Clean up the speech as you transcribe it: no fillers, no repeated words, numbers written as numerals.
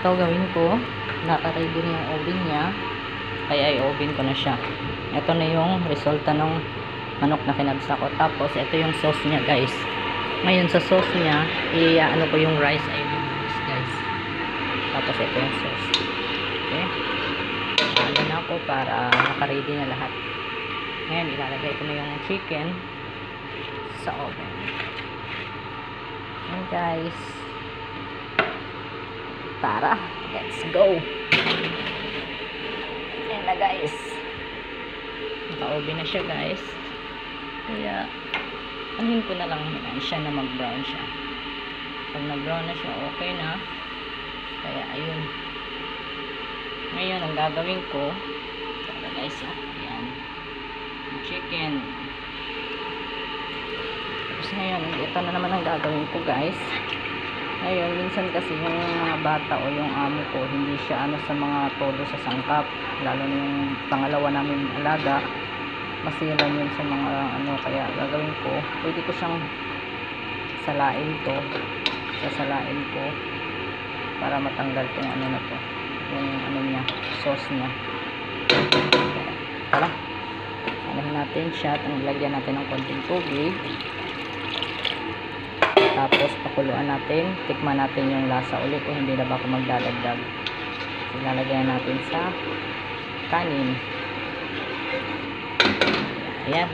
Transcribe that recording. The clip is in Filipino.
ito gawin ko. Naka-ready na yung oven niya. Kaya i-oven ko na siya. Ito na yung resulta ng manok na kinabsa ko. Tapos, ito yung sauce niya, guys. Ngayon, sa sauce niya, ano ko yung rice. Ayun yung rice, guys. Tapos, ito yung sauce. Okay? Ano na ako para naka-ready na lahat. Ngayon, ilalagay ko na yung chicken sa oven. Ayan, guys. Tara, let's go. Ayan na, guys. Naka-oven na siya, guys. Kaya, anuhin ko na lang siya na mag-brown siya. Pag nag-brown na siya, okay na. Kaya, ayun. Ngayon, ang gagawin ko, tara, guys, ayan. Yung chicken. Tapos ngayon, ito na naman ang gagawin ko, guys. Ngayon, minsan kasi yung mga bata o yung amo ko, hindi siya sa mga todo sa sangkap. Lalo na yung pangalawa namin alaga, masilan yun sa mga kaya gagawin ko, pwede ko siyang salain to. Sasalain ko para matanggal tong na to. Yung niya, sauce niya. Tara. Anahin natin siya. Lagyan natin ng konting tubig. Tapos, pakuluan natin. Tikman natin yung lasa ulit kung hindi na ba ako magdadagdag. So, lalagyan natin sa kanin. Ayan.